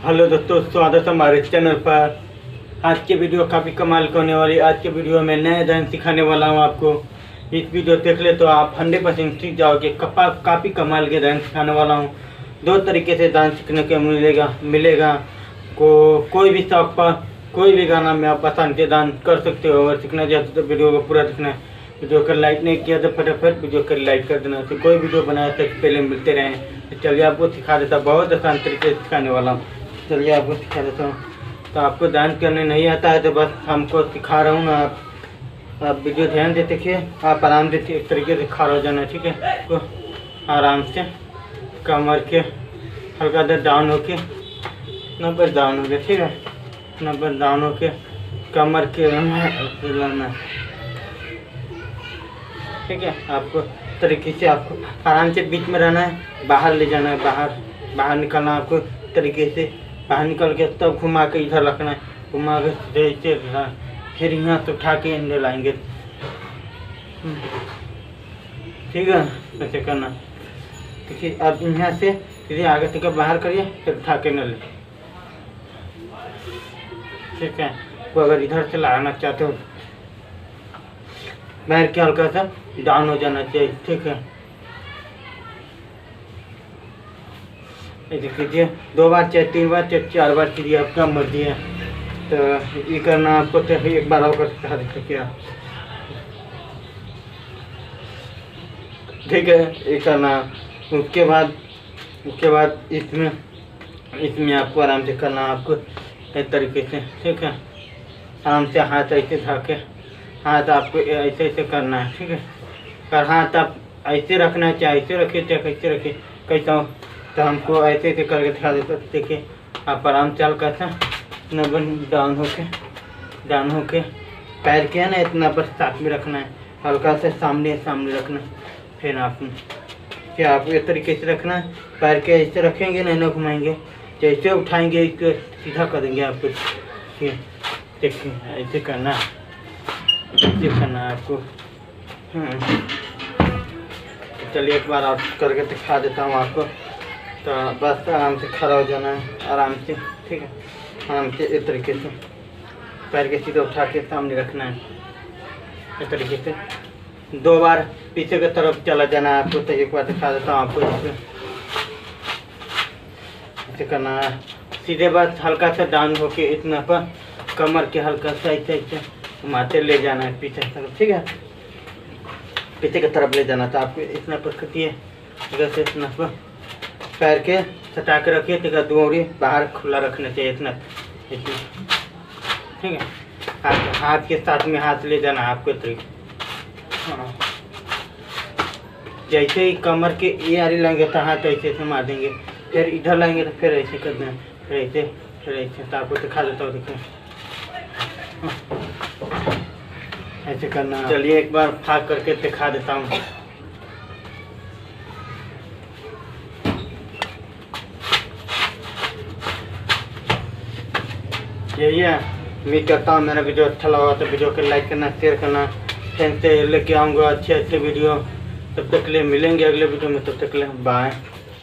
Hello दोस्तों, स्वागत है हमारे चैनल पर। आज की वीडियो काफ़ी कमाल की होने वाली। आज के वीडियो में नए डांस सिखाने वाला हूँ आपको। इस वीडियो देख ले तो आप 100% सीख जाओगे। काफ़ी कमाल के डांस सिखाने वाला हूँ। दो तरीके से डांस सीखने को मिलेगा कोई भी शौक पर कोई भी गाना में आप आसान से डांस कर सकते हो। अगर सीखना चाहते तो वीडियो को पूरा देखना है। वीडियो को लाइक नहीं किया तो फटाफट वीडियो को लाइक कर देना। तो कोई वीडियो बनाया तो पहले मिलते रहें। तो चलिए आपको सिखा देता, बहुत आसान तरीके से सिखाने वाला हूँ। चलिए आपको सिखा देता हूँ। तो आपको डांस करने नहीं आता है तो बस हमको सिखा रहा हूँ ना। आप वीडियो ध्यान से देखिए, आप आराम से एक तरीके से खड़ा हो जाना, ठीक है। तो आराम से कमर के हल्का दर डाउन होके नंबर डाउन हो गया, ठीक है। नंबर डाउन होके कमर के लाना, ठीक है। आपको तरीके से आपको आराम से बीच में रहना है, बाहर ले जाना है, बाहर निकलना आपको तरीके से। बाहर निकल के तब घुमा के इधर रखना है, घुमा के ऐसे फिर यहाँ से उठा के अंदर लाएंगे, ठीक है। ऐसे करना, देखिए। अब यहाँ से सीधे आगे तक बाहर करिए, फिर उठा के न ले, ठीक है। वो अगर इधर से लाना चाहते हो पैर के हल्का सा डाउन हो जाना चाहिए, ठीक है। ऐसे कीजिए 2 बार चाहे 3 बार चाहे 4 बार कीजिए, आपका मर्जी है। तो ये करना आपको तो एक बार और कर सिखा देखिए, ठीक है। ये करना, उसके बाद इसमें आपको आराम से करना, आपको इस तरीके से, ठीक है। आराम से हाथ ऐसे धके, हाथ आपको ऐसे ऐसे करना है, ठीक है। पर हाथ आप ऐसे रखना है, चाहे ऐसे रखिए चाहे कैसे रखिए, कैसा हो। तो हमको ऐसे ऐसे करके दिखा देते, देखिए। आप आराम से हल्का सा डाउन होके पैर के है ना इतना पर साथ में रखना है, हल्का से सामने रखना है। फिर आपको इस तरीके से रखना है। पैर के ऐसे रखेंगे ना घुमाएंगे, जैसे उठाएंगे इसको सीधा कर देंगे आपको, देखिए। ऐसे करना है, ऐसे करना है आपको। चलिए एक बार आप करके दिखा देता हूँ आपको। तो बस आराम से खड़ा हो जाना है, आराम से, ठीक है। आराम से इस तरीके से पैर के सीधे उठा के सामने रखना है, इस तरीके से। 2 बार पीछे की तरफ चला जाना है आपको। तो एक बार दिखा देता हूँ आपको, ऐसे करना है। सीधे बस हल्का सा डाउन होके इतना पर कमर के हल्का सा ऐसे घुमाते ले जाना है पीछे की तरफ, ठीक है। पीछे की तरफ ले जाना। तो आपको इतना पर कटिए, जैसे इतना पर पैर के सटा के रखिए, ठीक है। 2 उंगली बाहर खुला रखना चाहिए, इतना, ठीक है। हाथ के साथ में हाथ ले जाना है आपको तरीके। हाँ, जैसे ही कमर के ये आरी लाएंगे तो हाथ ऐसे मार देंगे, फिर इधर लाएंगे तो फिर ऐसे कर देना, फिर ऐसे। तो आपको दिखा देता हूँ, देखिए। ऐसे करना। चलिए एक बार फाक करके दिखा देता हूँ। यही है। उम्मीद करता हूँ मेरा वीडियो अच्छा लगा तो वीडियो को लाइक करना, शेयर करना। फिर से लेके आऊँगा अच्छे वीडियो। तब तक के लिए मिलेंगे अगले वीडियो में, तब तक के लिए बाय।